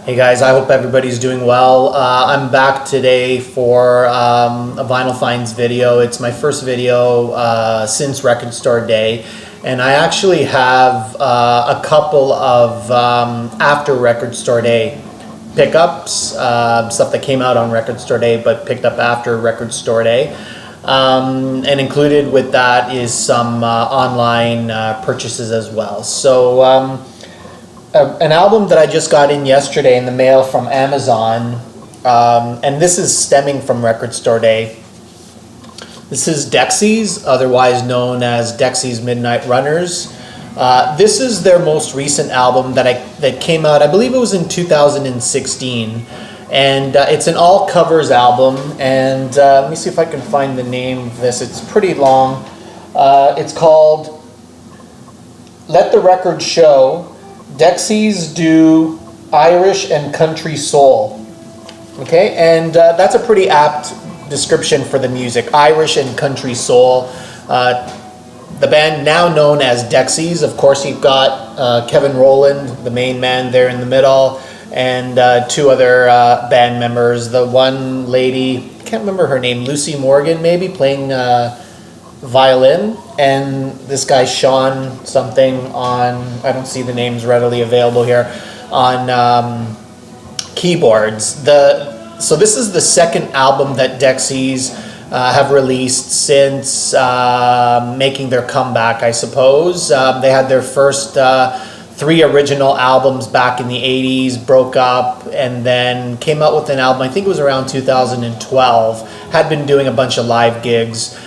Hey guys, I hope everybody's doing well. I'm back today for a Vinyl Finds video. It's my first video since Record Store Day, and I actually have a couple of after Record Store Day pickups, stuff that came out on Record Store Day but picked up after Record Store Day. And included with that is some online purchases as well. So an album that I just got in yesterday in the mail from Amazon, and this is stemming from Record Store Day. This is 60's, otherwise known as 60's Midnight Runners. This is their most recent album that came out, I believe it was in 2016, and it's an all covers album. And let me see if I can find the name of this. It's pretty long. It's called Let the Record Show. 60's do Irish and country soul. Okay, and that's a pretty apt description for the music, Irish and country soul. The band now known as 60's. Of course, you've got Kevin Rowland, the main man there in the middle, and two other band members. The one lady, I can't remember her name, Lucy Morgan maybe, playing violin, and this guy Sean something on, I don't see the names readily available here, on keyboards. So this is the second album that 60's have released since making their comeback, I suppose. They had their first three original albums back in the 80s, broke up, and then came out with an album, I think it was around 2012, had been doing a bunch of live gigs.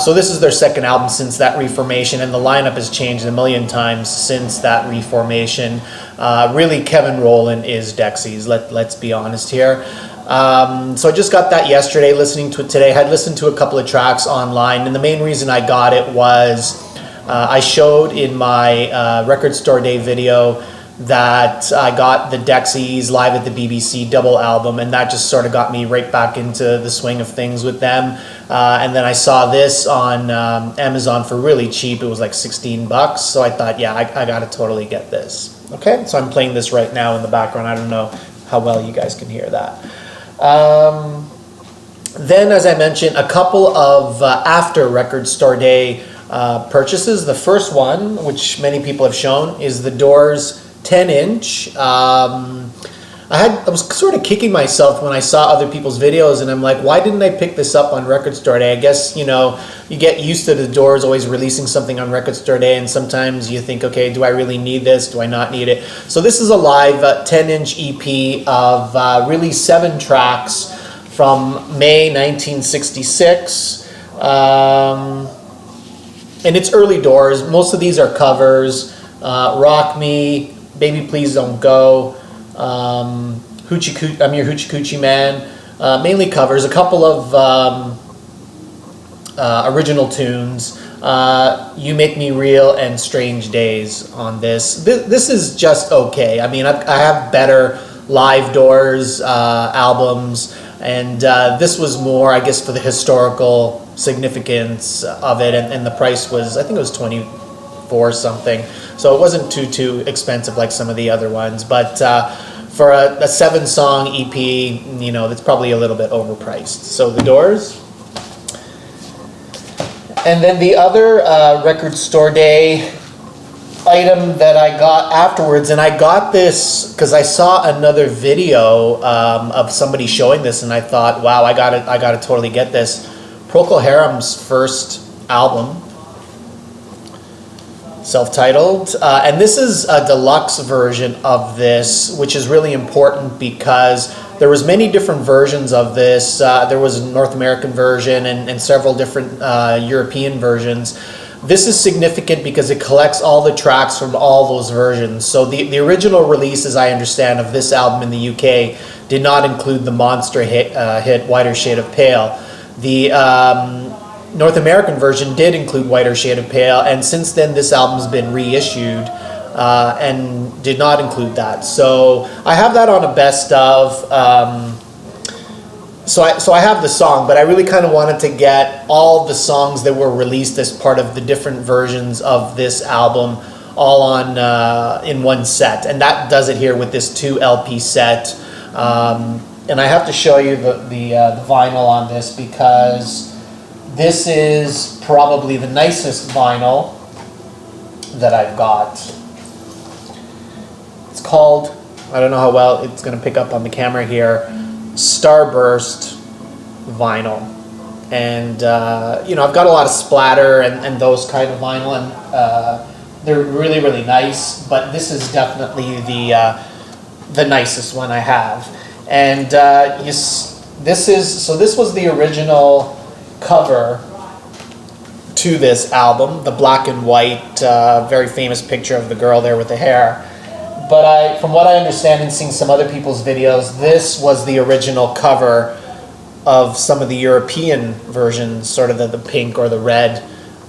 So this is their second album since that reformation, and the lineup has changed a million times since that reformation. Really, Kevin Rowland is 60's, let's be honest here. So I just got that yesterday, listening to it today. I had listened to a couple of tracks online, and the main reason I got it was I showed in my Record Store Day video that I got the 60's Live at the BBC double album, and that just sort of got me right back into the swing of things with them. And then I saw this on Amazon for really cheap. It was like 16 bucks. So I thought, yeah, I gotta totally get this. Okay, so I'm playing this right now in the background. I don't know how well you guys can hear that. Then, as I mentioned, a couple of after Record Store Day purchases. The first one, which many people have shown, is the Doors 10-inch. I was sort of kicking myself when I saw other people's videos, and I'm like, why didn't I pick this up on Record Store Day? I guess, you know, you get used to the Doors always releasing something on Record Store Day, and sometimes you think, okay, do I really need this? Do I not need it? So this is a live 10-inch EP of really 7 tracks from May 1966. And it's early Doors. Most of these are covers. Rock Me, Baby Please Don't Go, I'm Your Hoochie Coochie Man, mainly covers, a couple of original tunes, You Make Me Real and Strange Days on this. This is just okay. I mean, I have better live Doors albums, and this was more, I guess, for the historical significance of it, and the price was, I think it was 24 something. So it wasn't too expensive like some of the other ones, but for a 7-song EP, you know, that's probably a little bit overpriced. So the Doors. And then the other Record Store Day item that I got afterwards, and I got this because I saw another video of somebody showing this, and I thought, wow, I gotta totally get this. Procol Harum's first album, self-titled, and this is a deluxe version of this, which is really important because there was many different versions of this. There was a North American version and several different European versions. This is significant because it collects all the tracks from all those versions. So the original release, as I understand, of this album in the UK did not include the monster hit Whiter Shade of Pale. The North American version did include Whiter Shade of Pale, and since then this album's been reissued and did not include that. So I have that on a best of. So I have the song, but I really kind of wanted to get all the songs that were released as part of the different versions of this album all on in one set, and that does it here with this 2 LP set. And I have to show you the vinyl on this, because this is probably the nicest vinyl that I've got. It's called, I don't know how well it's going to pick up on the camera here, Starburst vinyl. And you know, I've got a lot of splatter and those kind of vinyl, and they're really, really nice, but this is definitely the nicest one I have. And this was the original cover to this album, the black and white, very famous picture of the girl there with the hair. But from what I understand and seeing some other people's videos, this was the original cover of some of the European versions, sort of the pink or the red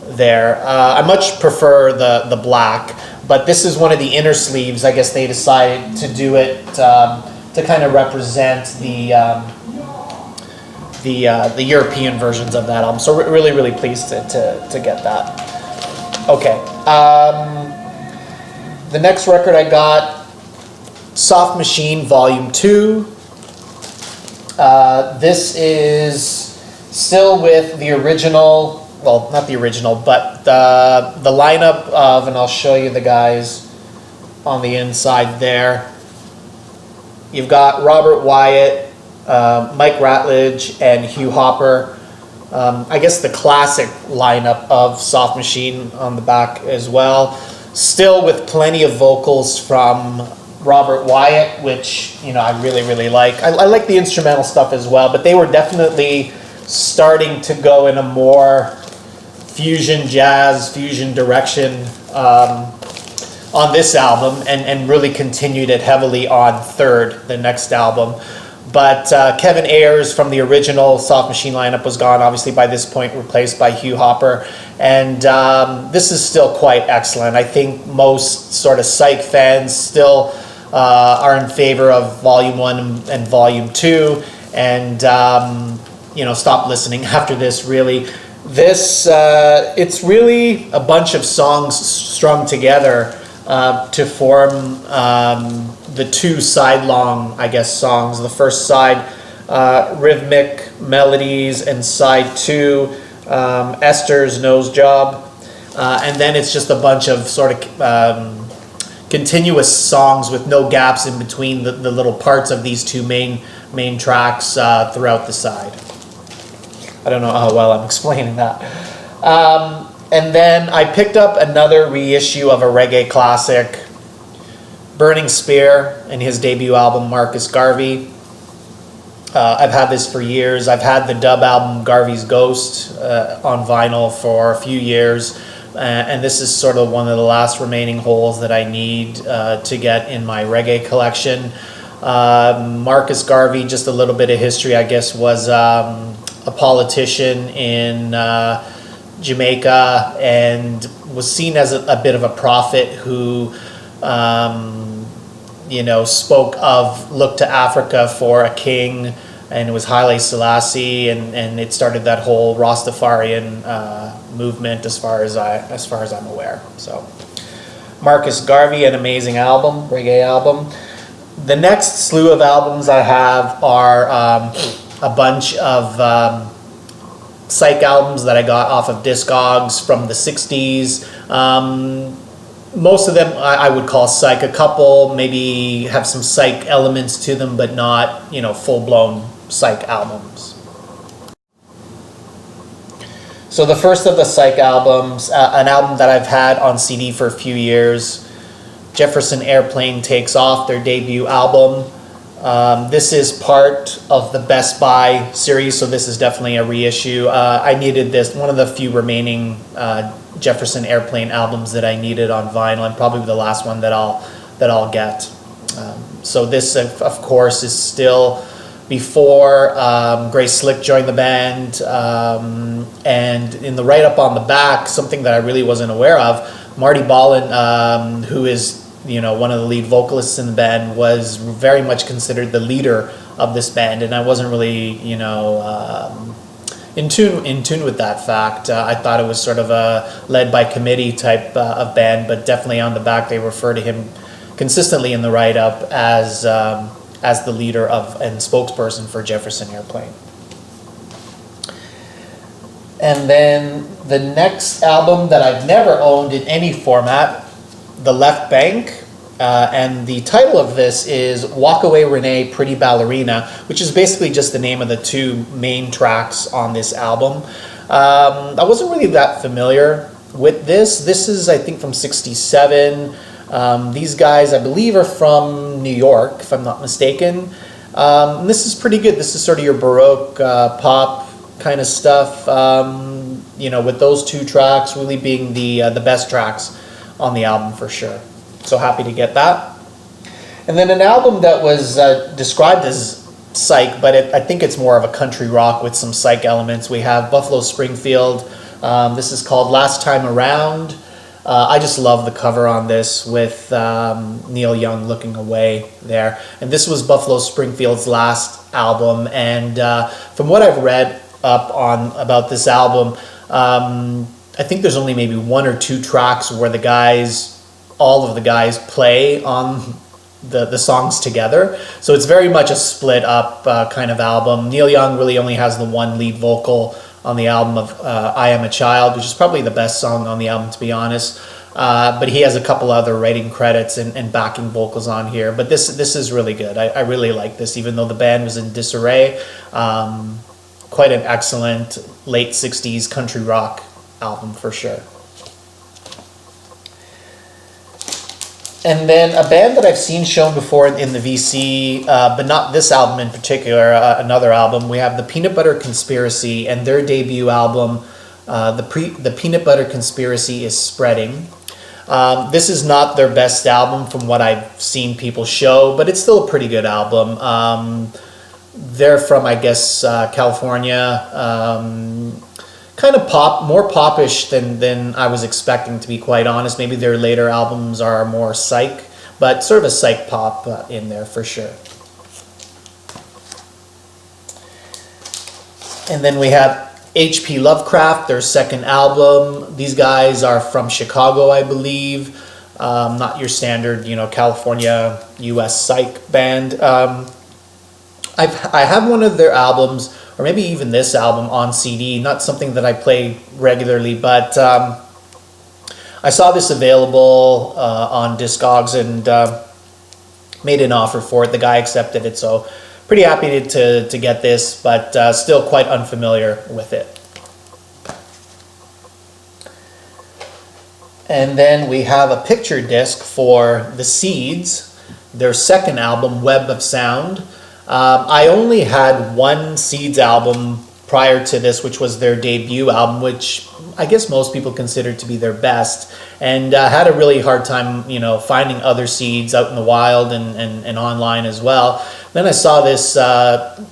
there. I much prefer the black, but this is one of the inner sleeves. I guess they decided to do it to kind of represent the European versions of that album. So really, really pleased to get that. Okay. The next record I got, Soft Machine Volume 2. This is still with the original, well, not the original, but the lineup of, and I'll show you the guys on the inside there. You've got Robert Wyatt, Mike Ratledge, and Hugh Hopper. I guess the classic lineup of Soft Machine on the back as well. Still with plenty of vocals from Robert Wyatt, which, you know, I really, really like. I like the instrumental stuff as well, but they were definitely starting to go in a more fusion jazz, fusion direction on this album, and really continued it heavily on Third, the next album. But Kevin Ayers from the original Soft Machine lineup was gone, obviously by this point replaced by Hugh Hopper. And this is still quite excellent. I think most sort of psych fans still are in favor of Volume 1 and Volume 2. And, you know, stop listening after this, really. This, it's really a bunch of songs strung together to form the 2 side-long, I guess, songs. The first side, rhythmic melodies, and side 2, Esther's Nose Job. And then it's just a bunch of sort of continuous songs with no gaps in between the little parts of these 2 main tracks throughout the side. I don't know how well I'm explaining that. And then I picked up another reissue of a reggae classic, Burning Spear, and his debut album, Marcus Garvey. I've had this for years. I've had the dub album, Garvey's Ghost, on vinyl for a few years. And this is sort of one of the last remaining holes that I need to get in my reggae collection. Marcus Garvey, just a little bit of history, I guess, was a politician in Jamaica, and was seen as a bit of a prophet who, you know, spoke of, looked to Africa for a king, and it was Haile Selassie, and it started that whole Rastafarian movement, as far as I'm aware. So, Marcus Garvey, an amazing album, reggae album. The next slew of albums I have are a bunch of psych albums that I got off of Discogs from the 60's. Most of them I would call psych. A couple maybe have some psych elements to them, but not, you know, full-blown psych albums. So the first of the psych albums, an album that I've had on CD for a few years, Jefferson Airplane Takes Off, their debut album. This is part of the Best Buy series, so this is definitely a reissue. I needed this, one of the few remaining Jefferson Airplane albums that I needed on vinyl, and probably the last one that I'll get. So this, of course, is still before Grace Slick joined the band, and in the write-up on the back, something that I really wasn't aware of, Marty Ballin, who is, you know, one of the lead vocalists in the band, was very much considered the leader of this band, and I wasn't really, you know, in tune with that fact. I thought it was sort of a led by committee type of band, but definitely on the back they refer to him consistently in the write-up as the leader of and spokesperson for Jefferson Airplane. And then the next album that I've never owned in any format, The Left Bank. And the title of this is Walk Away Renee, Pretty Ballerina, which is basically just the name of the two main tracks on this album. I wasn't really that familiar with this. This is, I think, from 67. These guys, I believe, are from New York, if I'm not mistaken. And this is pretty good. This is sort of your Baroque pop kind of stuff, with those two tracks really being the best tracks on the album for sure. So happy to get that. And then an album that was described as psych, but I think it's more of a country rock with some psych elements. We have Buffalo Springfield. This is called Last Time Around. I just love the cover on this with Neil Young looking away there. And this was Buffalo Springfield's last album. And from what I've read up on about this album, I think there's only maybe one or two tracks where all of the guys play on the songs together. So it's very much a split up kind of album. Neil Young really only has the one lead vocal on the album of I Am a Child, which is probably the best song on the album, to be honest. But he has a couple other writing credits and backing vocals on here. But this is really good. I really like this, even though the band was in disarray. Quite an excellent late 60s country rock album for sure. And then a band that I've seen shown before in the VC, but not this album in particular, another album. We have the Peanut Butter Conspiracy and their debut album, The Peanut Butter Conspiracy is Spreading. This is not their best album from what I've seen people show, but it's still a pretty good album. They're from, I guess, California. Kind of more popish than I was expecting, to be quite honest. Maybe their later albums are more psych, but sort of a psych pop in there for sure. And then we have H.P. Lovecraft, their second album. These guys are from Chicago, I believe. Not your standard, California, U.S. psych band. I have one of their albums, or maybe even this album, on CD. Not something that I play regularly, but I saw this available on Discogs and made an offer for it. The guy accepted it, so pretty happy to get this, but still quite unfamiliar with it. And then we have a picture disc for The Seeds, their second album, Web of Sound. I only had one Seeds album prior to this, which was their debut album, which I guess most people consider to be their best, and had a really hard time, finding other Seeds out in the wild and online as well. Then I saw this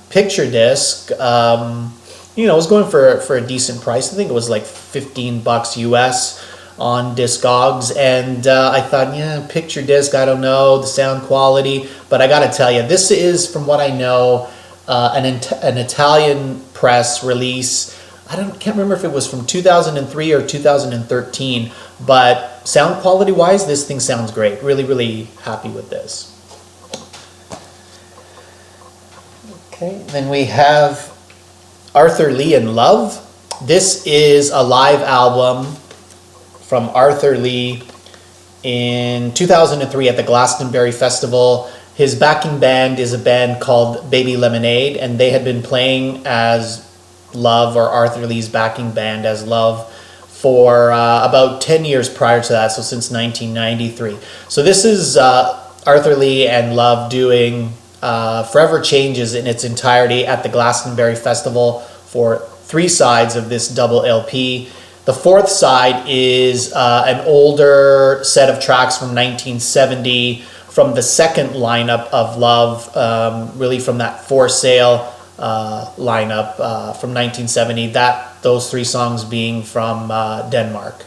picture disc. It was going for a decent price. I think it was like $15 US on Discogs, and I thought, picture disc, I don't know the sound quality, but I gotta tell you, this is, from what I know, an Italian press release. Can't remember if it was from 2003 or 2013, but sound quality wise, this thing sounds great. Really, really happy with this. Okay, then we have Arthur Lee and Love. This is a live album from Arthur Lee in 2003 at the Glastonbury Festival. His backing band is a band called Baby Lemonade, and they had been playing as Love, or Arthur Lee's backing band as Love, for about 10 years prior to that, so since 1993. So this is Arthur Lee and Love doing Forever Changes in its entirety at the Glastonbury Festival for 3 sides of this double LP. The 4th side is an older set of tracks from 1970 from the second lineup of Love, really from that For Sale lineup from 1970. Those 3 songs being from Denmark.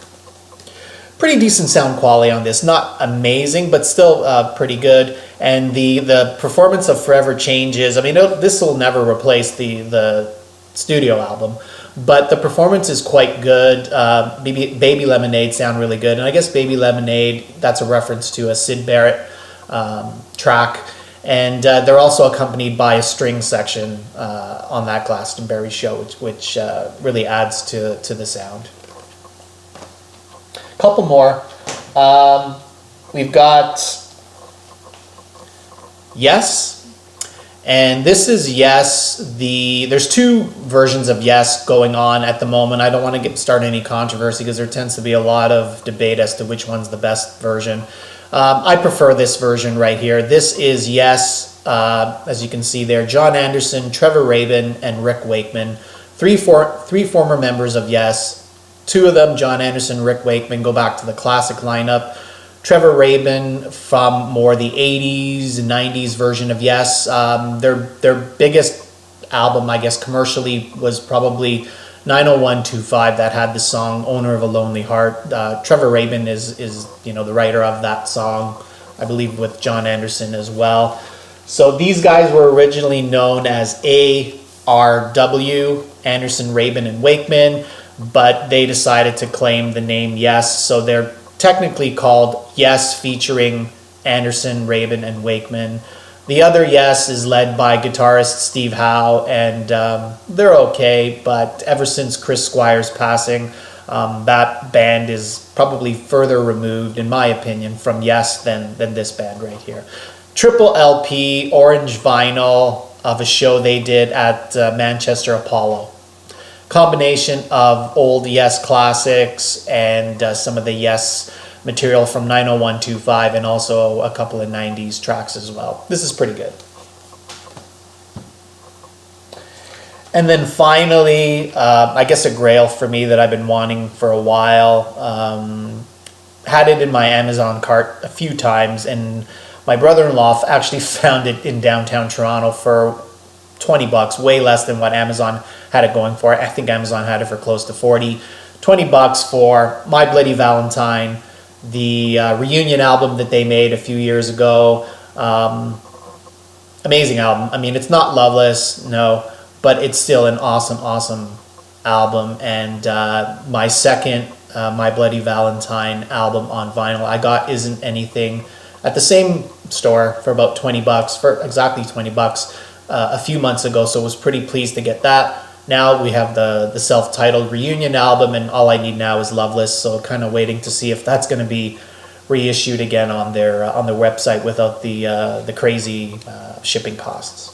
Pretty decent sound quality on this. Not amazing, but still pretty good. And the performance of Forever Changes, this will never replace the studio album, but the performance is quite good. Baby Lemonade sound really good, and I guess Baby Lemonade, that's a reference to a Syd Barrett track, and they're also accompanied by a string section on that Glastonbury show, which really adds to the sound. A couple more. We've got Yes. And this is Yes. There's two versions of Yes going on at the moment. I don't want to start any controversy because there tends to be a lot of debate as to which one's the best version. I prefer this version right here. This is Yes, as you can see there. John Anderson, Trevor Rabin, and Rick Wakeman. Three former members of Yes. Two of them, John Anderson, Rick Wakeman, go back to the classic lineup. Trevor Rabin from more the 80s and 90s version of Yes. Their biggest album, I guess, commercially was probably 90125 that had the song Owner of a Lonely Heart. Trevor Rabin is the writer of that song, I believe, with John Anderson as well. So these guys were originally known as ARW, Anderson, Rabin, and Wakeman, but they decided to claim the name Yes, so they're technically called Yes featuring Anderson, Rabin, and Wakeman. The other Yes is led by guitarist Steve Howe, and they're okay, but ever since Chris Squire's passing, that band is probably further removed, in my opinion, from Yes than this band right here. Triple LP, orange vinyl of a show they did at Manchester Apollo. Combination of old Yes classics and some of the Yes material from 90125 and also a couple of 90s tracks as well. This is pretty good. And then finally, I guess a grail for me that I've been wanting for a while. Had it in my Amazon cart a few times, and my brother-in-law actually found it in downtown Toronto for $20, way less than what Amazon had it going for. I think Amazon had it for close to 40. $20 for My Bloody Valentine, the reunion album that they made a few years ago. Amazing album. I mean, it's not Loveless, no, but it's still an awesome album. And my second My Bloody Valentine album on vinyl I got Isn't Anything at the same store for about $20, for exactly $20 a few months ago, so I was pretty pleased to get that. Now we have the self-titled reunion album, and all I need now is Loveless, so kind of waiting to see if that's going to be reissued again on their website without the crazy shipping costs.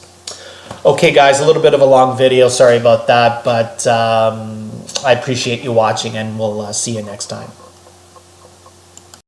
Okay guys, a little bit of a long video, sorry about that, but I appreciate you watching, and we'll see you next time.